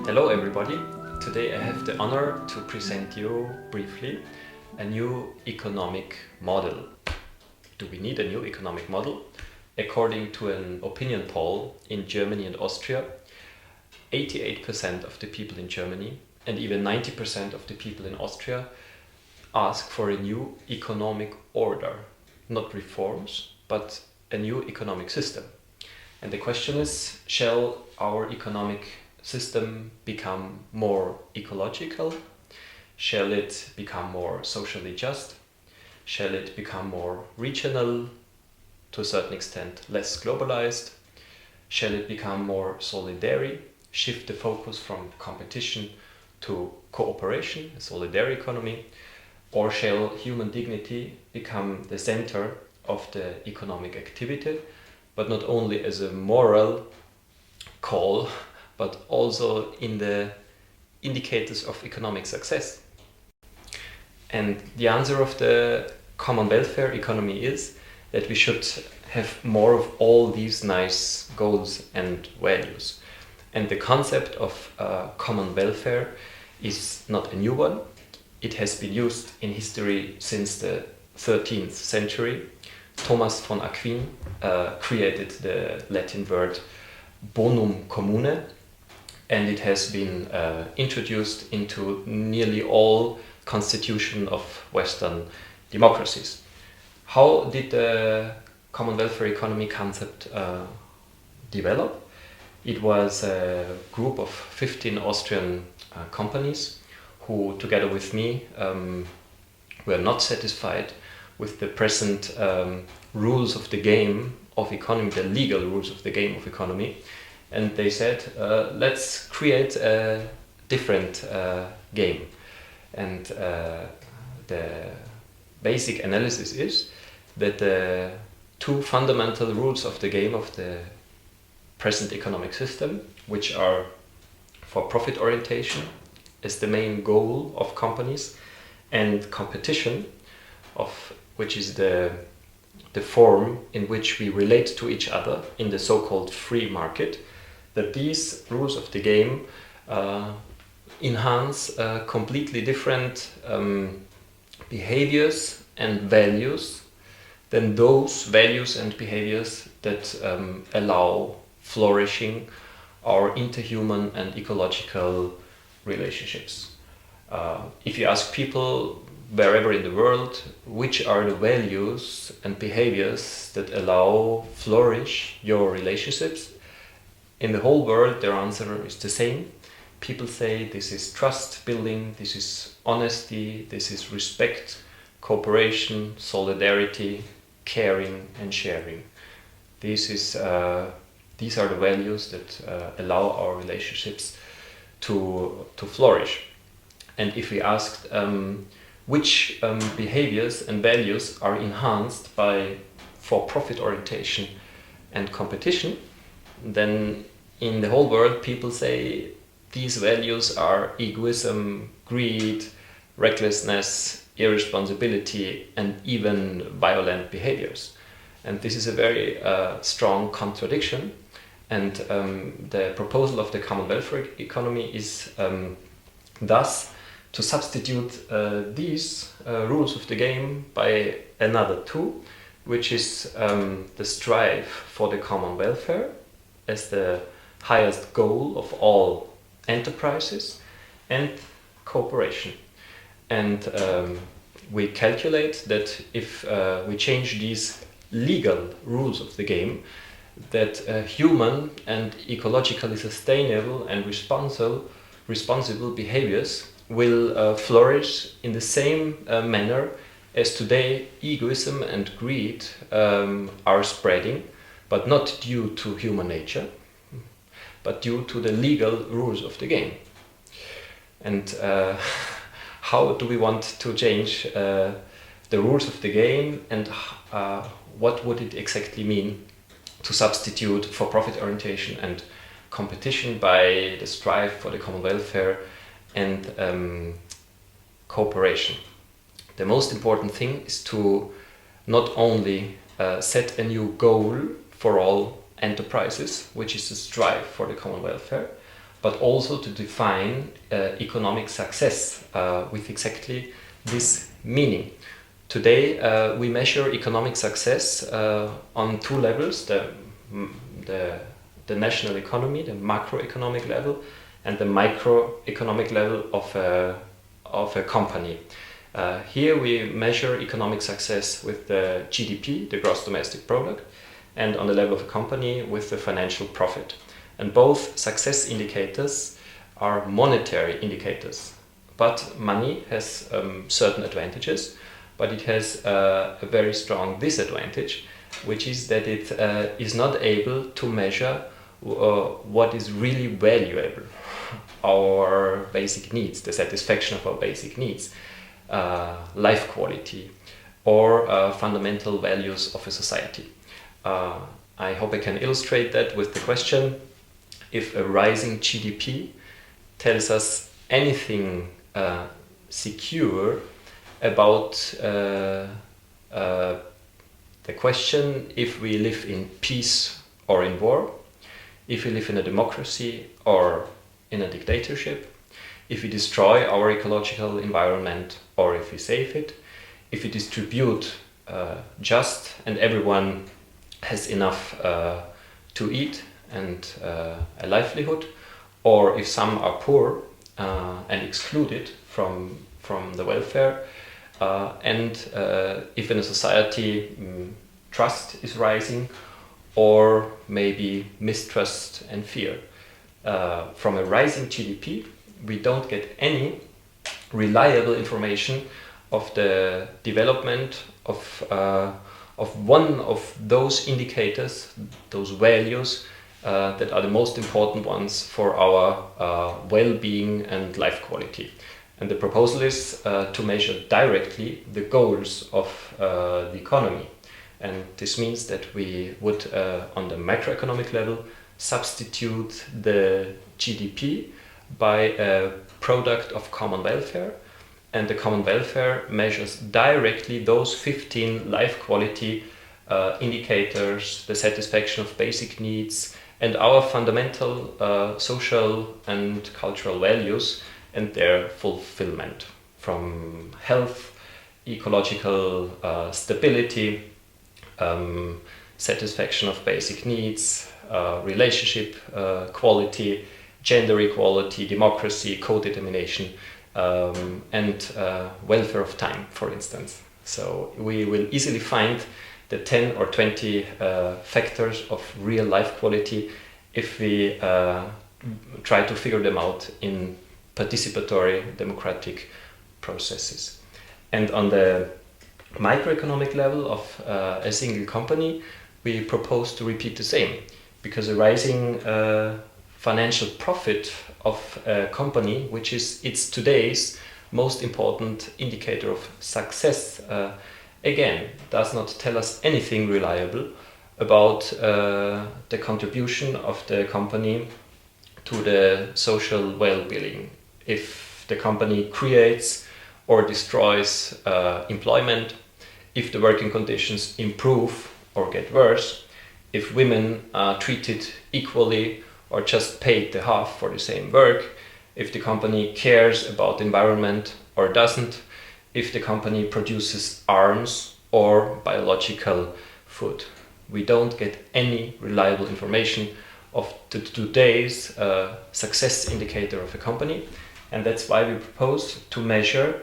Hello everybody. Today I have the honor to present you briefly a new economic model. Do we need a new economic model? According to an opinion poll in Germany and Austria, 88% of the people in Germany and even 90% of the people in Austria ask for a new economic order. Not reforms, but a new economic system. And the question is, shall our economic system become more ecological? Shall it become more socially just? Shall it become more regional, to a certain extent less globalized? Shall it become more solidary, shift the focus from competition to cooperation, a solidary economy? Or shall human dignity become the center of the economic activity, but not only as a moral call, but also in the indicators of economic success? And the answer of the common welfare economy is that we should have more of all these nice goals and values. And the concept of common welfare is not a new one. It has been used in history since the 13th century. Thomas von Aquin created the Latin word bonum commune, and it has been introduced into nearly all constitutions of Western democracies. How did the common welfare economy concept develop? It was a group of 15 Austrian companies who, together with me, were not satisfied with the present rules of the game of economy, the legal rules of the game of economy. And they said, let's create a different game. And the basic analysis is that the two fundamental rules of the game of the present economic system, which are for profit orientation as the main goal of companies, and competition, which is the form in which we relate to each other in the so-called free market, that these rules of the game enhance completely different behaviors and values than those values and behaviors that allow flourishing our interhuman and ecological relationships. If you ask people wherever in the world which are the values and behaviors that allow flourish your relationships, in the whole world their answer is the same. People say this is trust building, this is honesty, this is respect, cooperation, solidarity, caring and sharing. These are the values that allow our relationships to flourish. And if we asked which behaviors and values are enhanced by for-profit orientation and competition, then in the whole world people say these values are egoism, greed, recklessness, irresponsibility, and even violent behaviors. And this is a very strong contradiction. And the proposal of the common welfare economy is thus to substitute these rules of the game by another two, which is the strive for the common welfare as the highest goal of all enterprises, and cooperation. And we calculate that if we change these legal rules of the game, that human and ecologically sustainable and responsible behaviors will flourish in the same manner as today egoism and greed are spreading, but not due to human nature, but due to the legal rules of the game. And how do we want to change the rules of the game, and what would it exactly mean to substitute for profit orientation and competition by the strive for the common welfare and cooperation? The most important thing is to not only set a new goal for all enterprises, which is to strive for the common welfare, but also to define economic success with exactly this meaning. Today we measure economic success on two levels, the national economy, the macroeconomic level, and the microeconomic level of a company. Here we measure economic success with the GDP, the gross domestic product, and on the level of a company with the financial profit. And both success indicators are monetary indicators. But money has certain advantages, but it has a very strong disadvantage, which is that it is not able to measure what is really valuable, our basic needs, the satisfaction of our basic needs, life quality, or fundamental values of a society. I hope I can illustrate that with the question: if a rising GDP tells us anything secure about the question if we live in peace or in war, if we live in a democracy or in a dictatorship, if we destroy our ecological environment or if we save it, if we distribute just and everyone has enough to eat and a livelihood, or if some are poor and excluded from the welfare, and if in a society trust is rising or maybe mistrust and fear. From a rising GDP, we don't get any reliable information of the development of one of those indicators, those values that are the most important ones for our well-being and life quality. And the proposal is to measure directly the goals of the economy. And this means that we would, on the macroeconomic level, substitute the GDP by a product of common welfare. And the common welfare measures directly those 15 life quality indicators, the satisfaction of basic needs, and our fundamental social and cultural values and their fulfillment, from health, ecological stability, satisfaction of basic needs, relationship quality, gender equality, democracy, co-determination, and welfare of time, for instance. So we will easily find the 10 or 20 factors of real life quality if we try to figure them out in participatory democratic processes. And on the microeconomic level of a single company, we propose to repeat the same, because a rising financial profit of a company, which is its today's most important indicator of success, again, does not tell us anything reliable about the contribution of the company to the social well-being. If the company creates or destroys employment, if the working conditions improve or get worse, if women are treated equally or just paid the half for the same work, if the company cares about the environment or doesn't, if the company produces arms or biological food. We don't get any reliable information of today's success indicator of a company, and that's why we propose to measure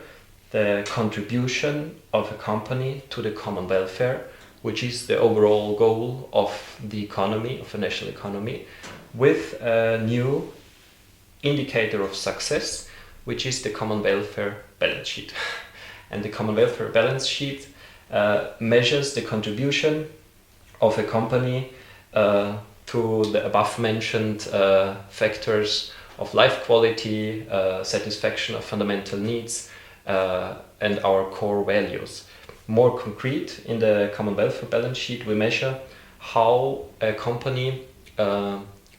the contribution of a company to the common welfare, which is the overall goal of the economy, of a national economy, with a new indicator of success, which is the common welfare balance sheet. And the common welfare balance sheet measures the contribution of a company to the above mentioned factors of life quality, satisfaction of fundamental needs, and our core values. More concrete, in the common welfare balance sheet, we measure how a company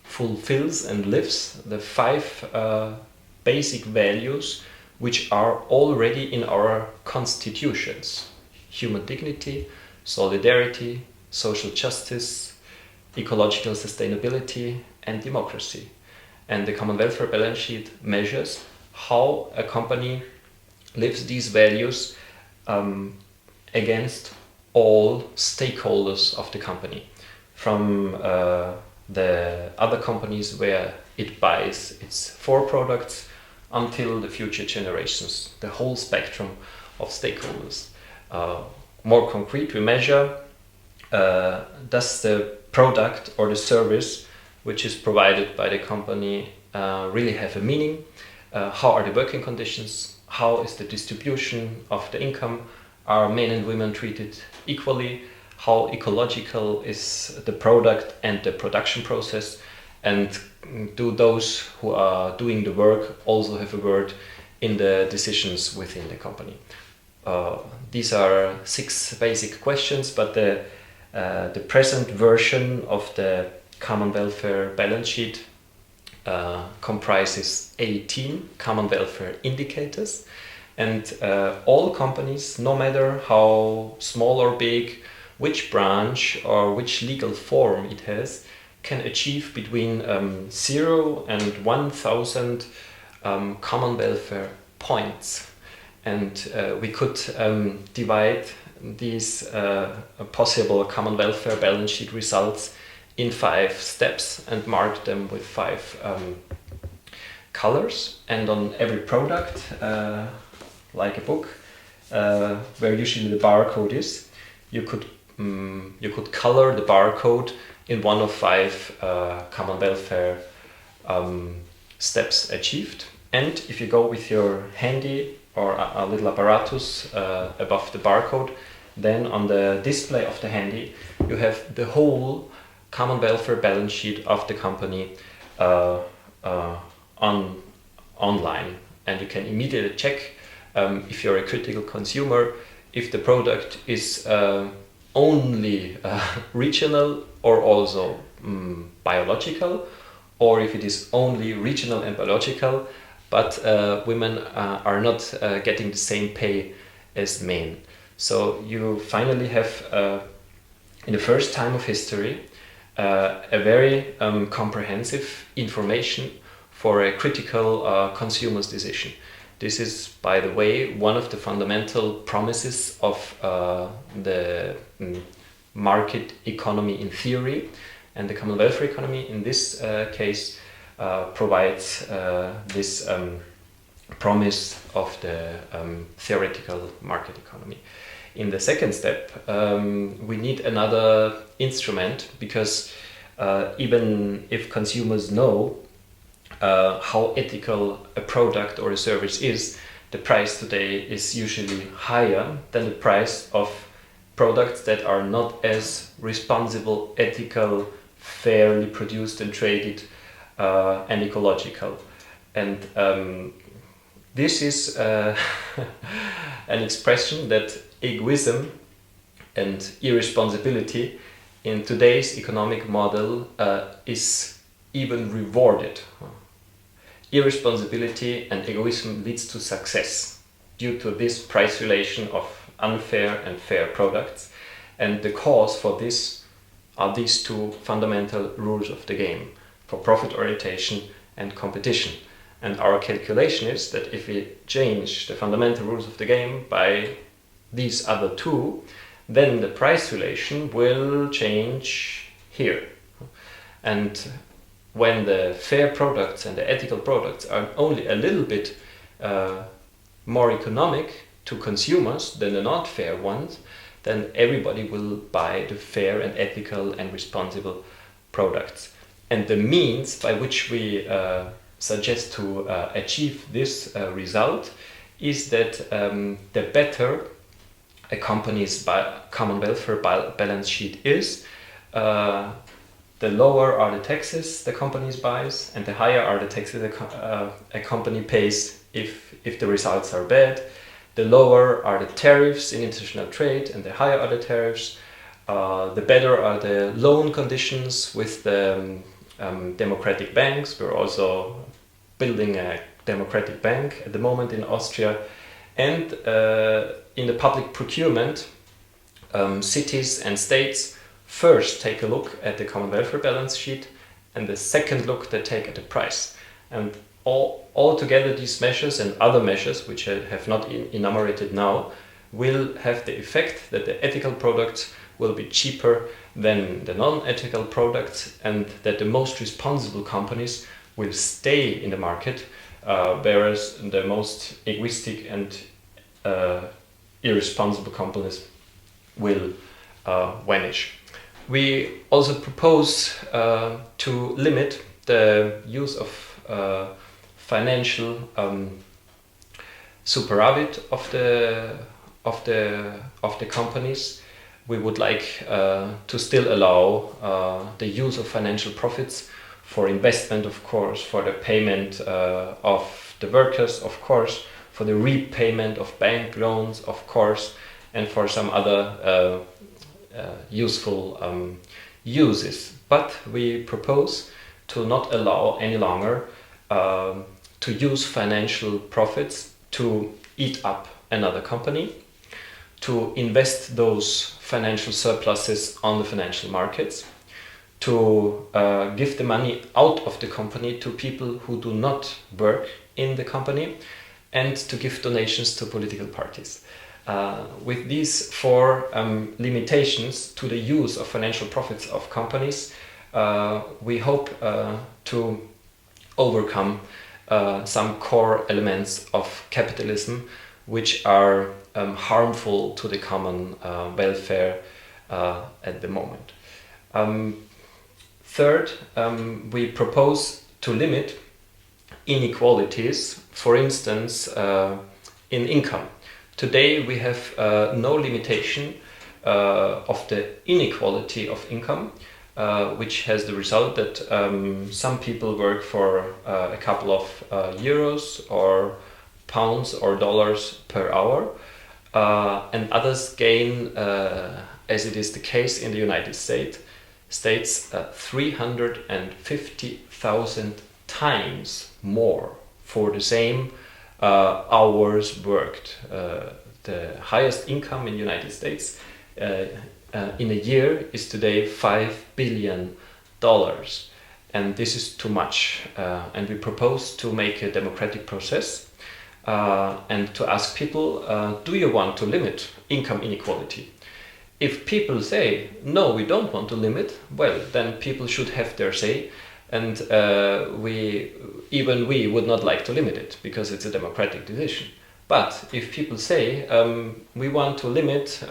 fulfills and lives the 5 basic values which are already in our constitutions: human dignity, solidarity, social justice, ecological sustainability, and democracy. And the common welfare balance sheet measures how a company lives these values against all stakeholders of the company, from the other companies where it buys its for products until the future generations, the whole spectrum of stakeholders. More concrete, we measure does the product or the service which is provided by the company really have a meaning? How are the working conditions? How is the distribution of the income? Are men and women treated equally? How ecological is the product and the production process? And do those who are doing the work also have a word in the decisions within the company? These are 6 basic questions, but the present version of the common welfare balance sheet comprises 18 common welfare indicators, and all companies, no matter how small or big, which branch or which legal form it has, can achieve between 0 and 1,000 common welfare points. And we could divide these possible common welfare balance sheet results in 5 steps and mark them with 5 colors. And on every product, like a book, where usually the barcode is, you could color the barcode in one of 5 common welfare steps achieved. And if you go with your handy or a little apparatus above the barcode, then on the display of the handy you have the whole common welfare balance sheet of the company online, and you can immediately check if you're a critical consumer, if the product is only regional or also biological, or if it is only regional and biological, but women are not getting the same pay as men. So you finally have, in the first time of history, a very comprehensive information for a critical consumer's decision. This is, by the way, one of the fundamental promises of the market economy in theory, and the common welfare economy in this case provides this promise of the theoretical market economy. In the second step, we need another instrument, because even if consumers know how ethical a product or a service is, the price today is usually higher than the price of products that are not as responsible, ethical, fairly produced and traded, and ecological. And this is an expression that egoism and irresponsibility in today's economic model is even rewarded. Irresponsibility and egoism leads to success due to this price relation of unfair and fair products, and the cause for this are these 2 fundamental rules of the game for profit orientation and competition. And our calculation is that if we change the fundamental rules of the game by these other 2, then the price relation will change here. And when the fair products and the ethical products are only a little bit more economic to consumers than the not fair ones, then everybody will buy the fair and ethical and responsible products. And the means by which we suggest to achieve this result is that the better a company's common welfare balance sheet is, the lower are the taxes the company buys, and the higher are the taxes a company pays if the results are bad. The lower are the tariffs in international trade, and the higher are the tariffs. The better are the loan conditions with the democratic banks. We're also building a democratic bank at the moment in Austria. And in the public procurement, cities and states first take a look at the common welfare balance sheet and the second look they take at the price. And all together these measures and other measures, which I have not enumerated now, will have the effect that the ethical products will be cheaper than the non-ethical products, and that the most responsible companies will stay in the market, whereas the most egoistic and irresponsible companies will vanish. We also propose to limit the use of financial superavit of the companies. We would like to still allow the use of financial profits for investment, of course, for the payment of the workers, of course, for the repayment of bank loans, of course, and for some other useful uses. But we propose to not allow any longer to use financial profits to eat up another company, to invest those financial surpluses on the financial markets, to give the money out of the company to people who do not work in the company, and to give donations to political parties. With these four limitations to the use of financial profits of companies, we hope to overcome some core elements of capitalism which are harmful to the common welfare at the moment. Third, we propose to limit inequalities, for instance, in income. Today we have no limitation of the inequality of income, which has the result that some people work for a couple of euros or pounds or dollars per hour, and others gain, as it is the case in the United States, 350,000 times more for the same hours worked. The highest income in the United States in a year is today $5 billion, and this is too much. And we propose to make a democratic process and to ask people, do you want to limit income inequality? If people say, no, we don't want to limit, well, then people should have their say, and we would not like to limit it, because it's a democratic decision. But if people say, we want to limit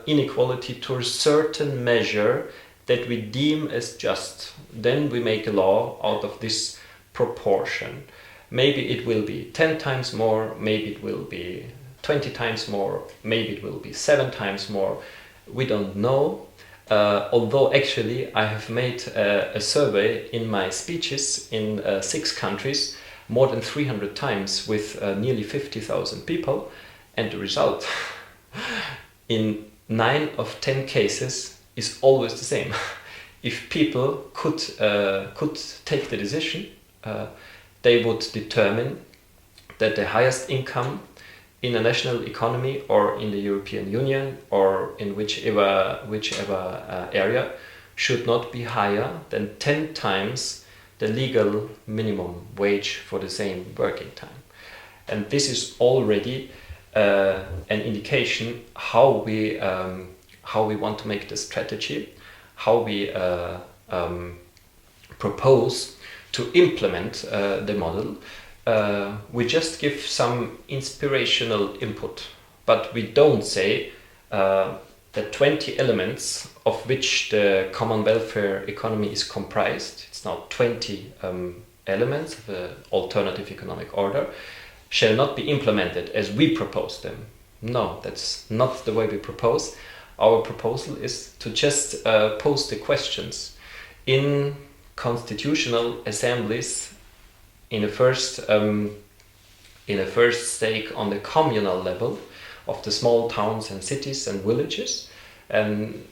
inequality to a certain measure that we deem as just, then we make a law out of this proportion. Maybe it will be 10 times more, maybe it will be 20 times more, maybe it will be 7 times more. We don't know, although actually I have made a survey in my speeches in 6 countries, more than 300 times, with nearly 50,000 people, and the result in 9 of 10 cases is always the same. If people could take the decision, they would determine that the highest income in a national economy or in the European Union or in whichever area should not be higher than 10 times the legal minimum wage for the same working time. And this is already an indication how we want to make the strategy, how we propose to implement the model. We just give some inspirational input, but we don't say the 20 elements of which the common welfare economy is comprised. It's now 20 elements of the alternative economic order, shall not be implemented as we propose them. No, that's not the way we propose. Our proposal is to just pose the questions in constitutional assemblies in a first stake on the communal level of the small towns and cities and villages, and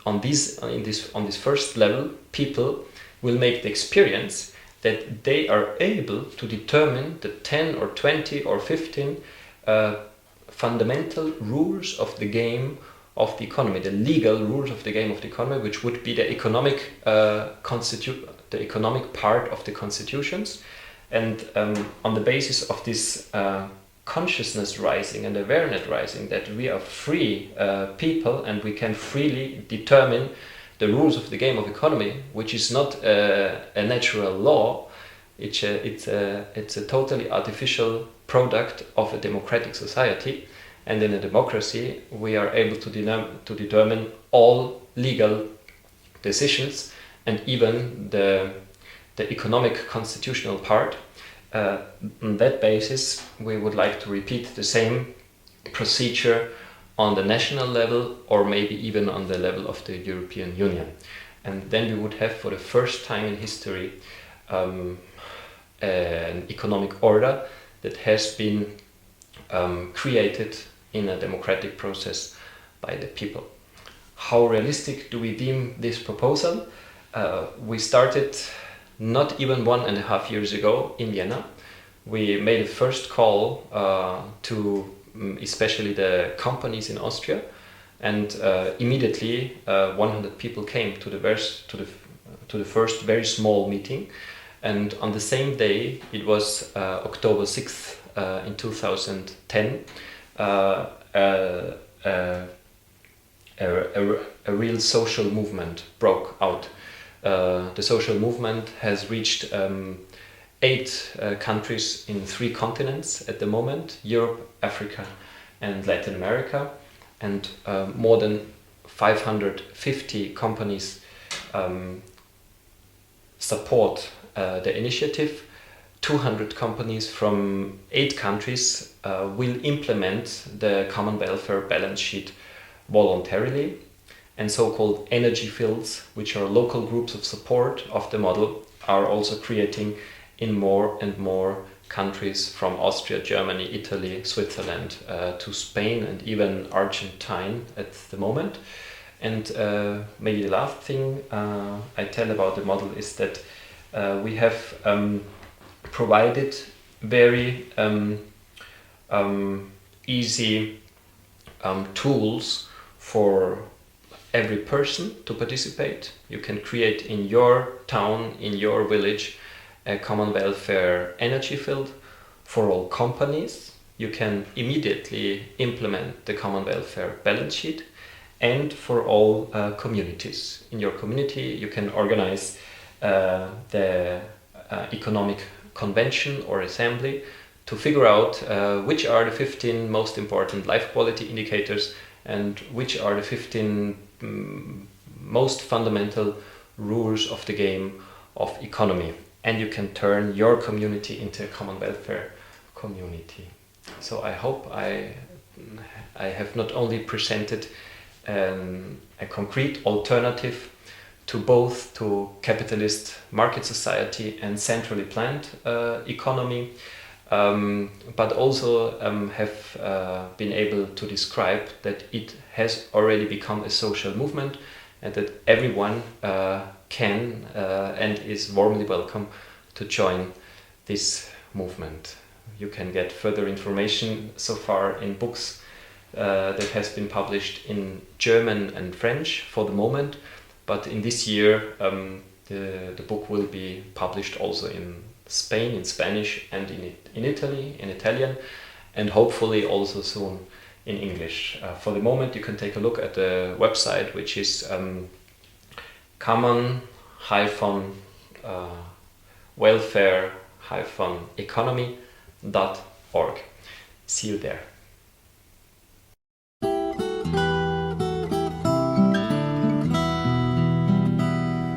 on this first level, people will make the experience that they are able to determine the 10 or 20 or 15 fundamental rules of the game of the economy, the legal rules of the game of the economy, which would be the economic the economic part of the constitutions. And on the basis of this consciousness rising and awareness rising, that we are free people and we can freely determine the rules of the game of economy, which is not a natural law. It's a totally artificial product of a democratic society, and in a democracy we are able to determine all legal decisions and even the economic constitutional part. On that basis, we would like to repeat the same procedure on the national level, or maybe even on the level of the European Union. And then we would have, for the first time in history, an economic order that has been created in a democratic process by the people. How realistic do we deem this proposal? We started not even 1.5 years ago in Vienna. We made a first call to especially the companies in Austria, and immediately 100 people came to the first very small meeting. And on the same day, it was October 6th in 2010, a real social movement broke out. The social movement has reached 8 countries in 3 continents at the moment: Europe, Africa and Latin America, and more than 550 companies support the initiative. 200 companies from 8 countries will implement the common welfare balance sheet voluntarily, and so-called energy fields, which are local groups of support of the model, are also creating in more and more countries, from Austria, Germany, Italy, Switzerland to Spain and even Argentina at the moment. And maybe the last thing I tell about the model is that we have provided very easy tools for every person to participate. You can create in your town, in your village, a common welfare energy field. For all companies, you can immediately implement the common welfare balance sheet. And for all communities, in your community you can organize the economic convention or assembly to figure out which are the 15 most important life quality indicators and which are the 15 most fundamental rules of the game of economy. And you can turn your community into a common welfare community. So I hope I have not only presented a concrete alternative to both to capitalist market society and centrally planned economy, but also have been able to describe that it has already become a social movement, and that everyone can and is warmly welcome to join this movement. You can get further information so far in books that has been published in German and French for the moment, but in this year the book will be published also in Spain, in Spanish, and in Italy, in Italian, and hopefully also soon in English. For the moment you can take a look at the website, which is common-welfare-economy.org. See you there.